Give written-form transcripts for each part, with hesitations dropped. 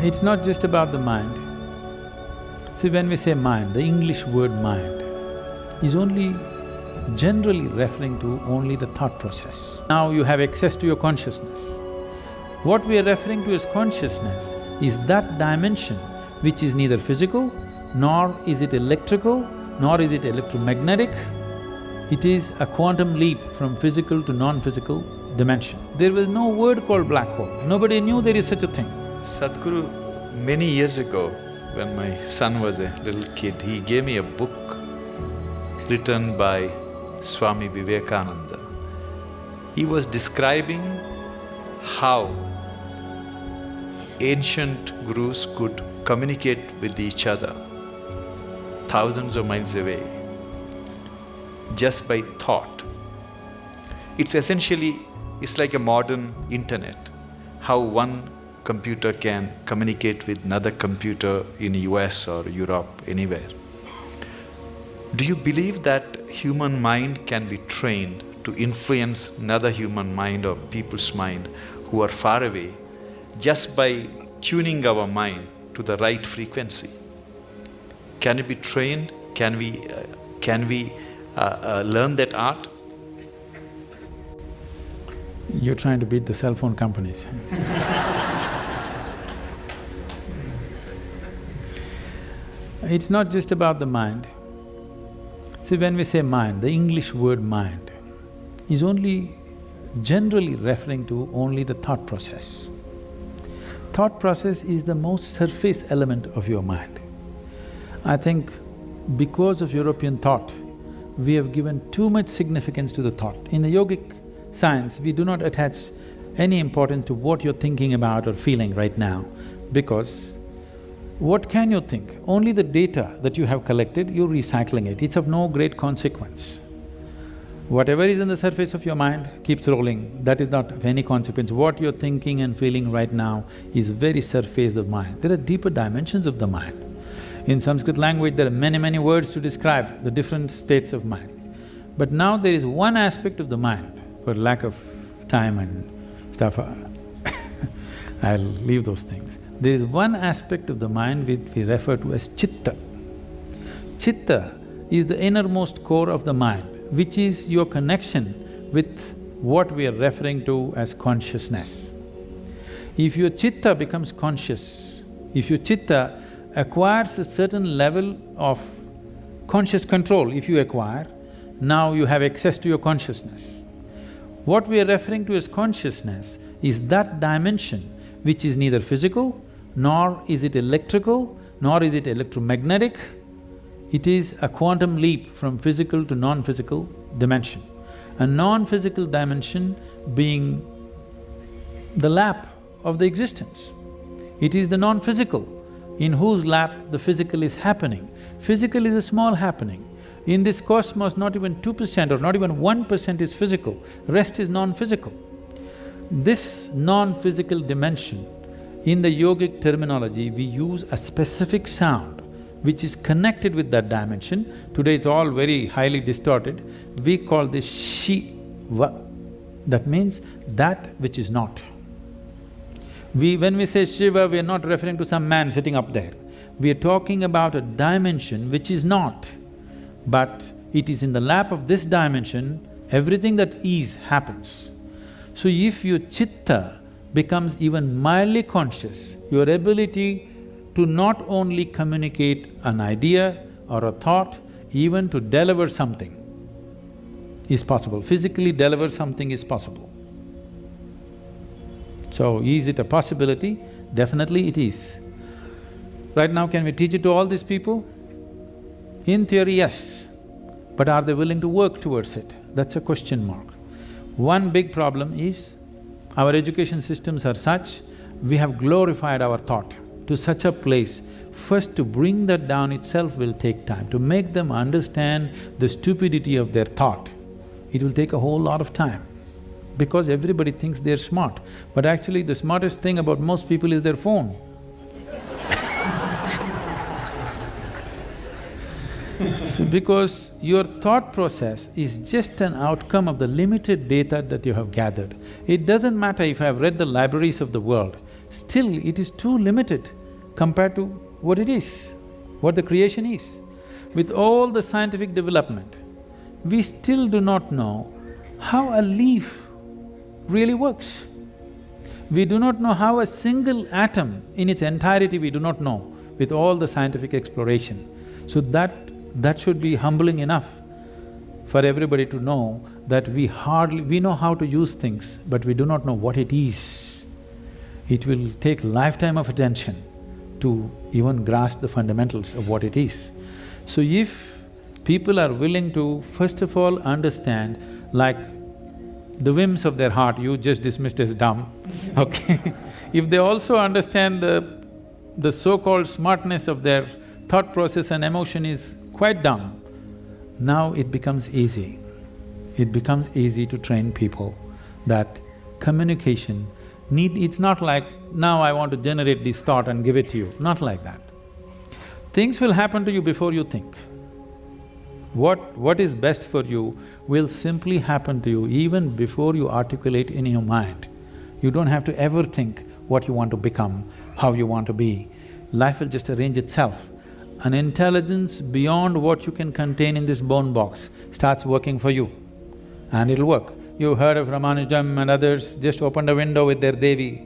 It's not just about the mind. See, when we say mind, the English word mind is only generally referring to only the thought process. Now you have access to your consciousness. What we are referring to as consciousness is that dimension which is neither physical, nor is it electrical, nor is it electromagnetic. It is a quantum leap from physical to non-physical dimension. There was no word called black hole. Nobody knew there is such a thing. Sadhguru, many years ago, when my son was a little kid, he gave me a book written by Swami Vivekananda. He was describing how ancient gurus could communicate with each other thousands of miles away just by thought. It's like a modern internet, how one computer can communicate with another computer in US or Europe, anywhere. Do you believe that human mind can be trained to influence another human mind or people's mind who are far away just by tuning our mind to the right frequency? Can it be trained? Can we learn that art? You're trying to beat the cell phone companies. It's not just about the mind. See, when we say mind, the English word mind is only generally referring to only the thought process. Thought process is the most surface element of your mind. I think because of European thought, we have given too much significance to the thought. In the yogic science, we do not attach any importance to what you're thinking about or feeling right now, because what can you think? Only the data that you have collected, you're recycling it. It's of no great consequence. Whatever is in the surface of your mind keeps rolling, that is not of any consequence. What you're thinking and feeling right now is very surface of mind. There are deeper dimensions of the mind. In Sanskrit language, there are many words to describe the different states of mind. But now there is one aspect of the mind, for lack of time and stuff, I'll leave those things. There is one aspect of the mind which we refer to as chitta. Chitta is the innermost core of the mind, which is your connection with what we are referring to as consciousness. If your chitta becomes conscious, if your chitta acquires a certain level of conscious control, if you acquire, now you have access to your consciousness. What we are referring to as consciousness is that dimension which is neither physical, nor is it electrical, nor is it electromagnetic. It is a quantum leap from physical to non-physical dimension. A non-physical dimension being the lap of the existence. It is the non-physical in whose lap the physical is happening. Physical is a small happening. In this cosmos, not even 2% or not even 1% is physical, rest is non-physical. This non-physical dimension, in the yogic terminology, we use a specific sound which is connected with that dimension. Today it's all very highly distorted. We call this Shiva. That means that which is not. When we say Shiva, we are not referring to some man sitting up there. We are talking about a dimension which is not, but it is in the lap of this dimension, everything that is happens. So if your chitta becomes even mildly conscious, your ability to not only communicate an idea or a thought, even to deliver something is possible. Physically deliver something is possible. So, is it a possibility? Definitely it is. Right now, can we teach it to all these people? In theory, yes. But are they willing to work towards it? That's a question mark. One big problem is, our education systems are such, we have glorified our thought to such a place. First, to bring that down itself will take time. To make them understand the stupidity of their thought, it will take a whole lot of time. Because everybody thinks they're smart, but actually the smartest thing about most people is their phone. So because your thought process is just an outcome of the limited data that you have gathered. It doesn't matter if I have read the libraries of the world, still it is too limited compared to what it is, what the creation is. With all the scientific development, we still do not know how a leaf really works. We do not know how a single atom in its entirety we do not know with all the scientific exploration. So that should be humbling enough for everybody to know that we know how to use things, but we do not know what it is. It will take a lifetime of attention to even grasp the fundamentals of what it is. So if people are willing to first of all understand, like the whims of their heart you just dismissed as dumb, okay? If they also understand the so-called smartness of their thought process and emotion is quite dumb, now it becomes easy. It becomes easy to train people that communication it's not like, now I want to generate this thought and give it to you, not like that. Things will happen to you before you think. What is best for you will simply happen to you even before you articulate in your mind. You don't have to ever think what you want to become, how you want to be. Life will just arrange itself. An intelligence beyond what you can contain in this bone box starts working for you, and it'll work. You've heard of Ramanujam and others, just opened a window with their Devi,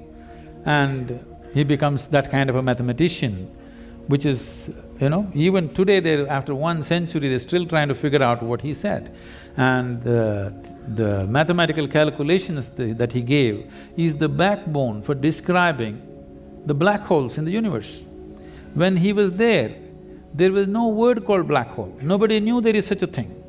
and he becomes that kind of a mathematician, which is, even today after 1 century, they're still trying to figure out what he said. And the mathematical calculations that he gave is the backbone for describing the black holes in the universe. When he was there was no word called black hole. Nobody knew there is such a thing.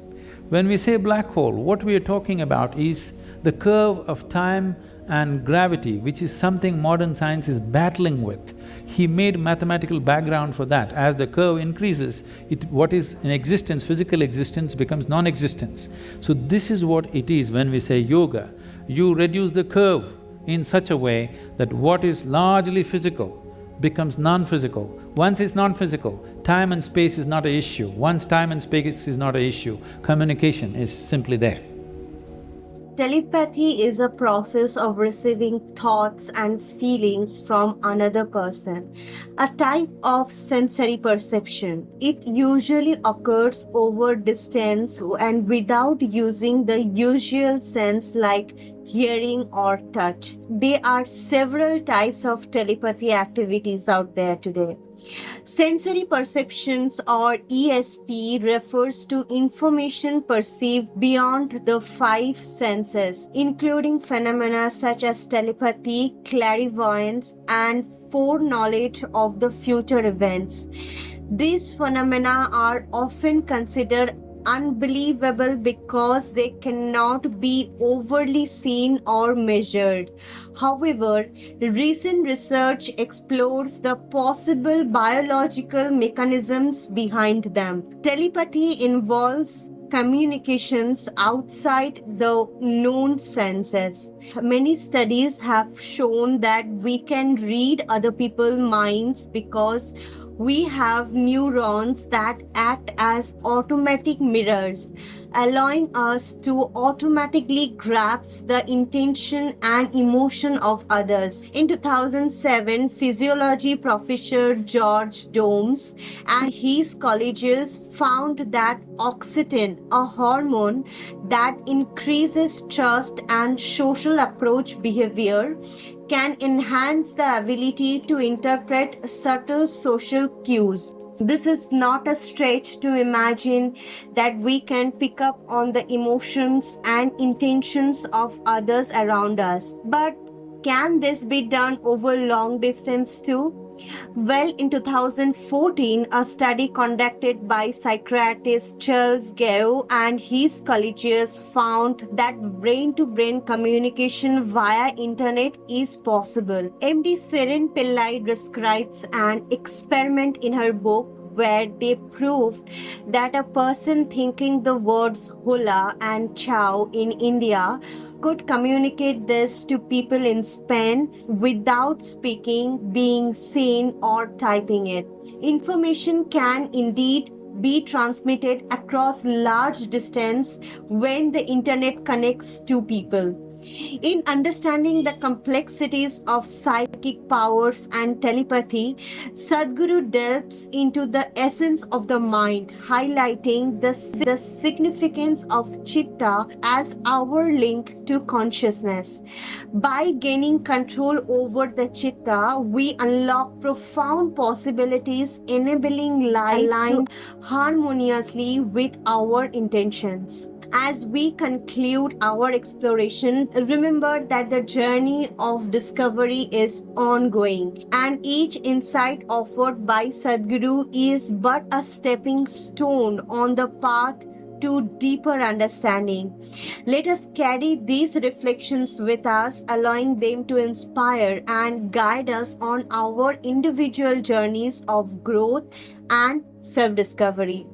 When we say black hole, what we are talking about is the curve of time and gravity, which is something modern science is battling with. He made mathematical background for that. As the curve increases, what is in existence, physical existence, becomes non-existence. So this is what it is when we say yoga. You reduce the curve in such a way that what is largely physical becomes non-physical. Once it's non-physical, time and space is not an issue. Once time and space is not an issue, communication is simply there. Telepathy is a process of receiving thoughts and feelings from another person, a type of sensory perception. It usually occurs over distance and without using the usual sense like hearing or touch. There are several types of telepathy activities out there today. Sensory perceptions or ESP refers to information perceived beyond the 5 senses, including phenomena such as telepathy, clairvoyance, and foreknowledge of the future events. These phenomena are often considered unbelievable because they cannot be overly seen or measured. However, recent research explores the possible biological mechanisms behind them. Telepathy involves communications outside the known senses. Many studies have shown that we can read other people's minds because we have neurons that act as automatic mirrors, allowing us to automatically grasp the intention and emotion of others. In 2007, physiology professor George Domes and his colleagues found that oxytocin, a hormone that increases trust and social approach behavior, can enhance the ability to interpret subtle social cues. This is not a stretch to imagine that we can pick up on the emotions and intentions of others around us. But can this be done over long distance too? Well, in 2014, a study conducted by psychiatrist Charles Gao and his colleagues found that brain-to-brain communication via internet is possible. MD Seren Pillai describes an experiment in her book where they proved that a person thinking the words hola and ciao in India could communicate this to people in Spain without speaking, being seen, or typing it. Information can indeed be transmitted across large distance when the internet connects two people. In understanding the complexities of psychic powers and telepathy, Sadhguru delves into the essence of the mind, highlighting the significance of chitta as our link to consciousness. By gaining control over the chitta, we unlock profound possibilities, enabling life to harmoniously with our intentions. As we conclude our exploration, remember that the journey of discovery is ongoing, and each insight offered by Sadhguru is but a stepping stone on the path to deeper understanding. Let us carry these reflections with us, allowing them to inspire and guide us on our individual journeys of growth and self discovery.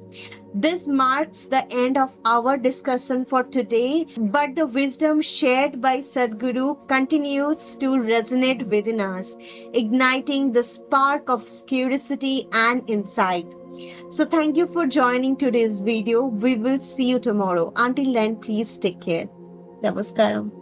This marks the end of our discussion for today, but the wisdom shared by Sadhguru continues to resonate within us, igniting the spark of curiosity and insight. So, thank you for joining today's video. We will see you tomorrow. Until then, please take care. Namaskaram.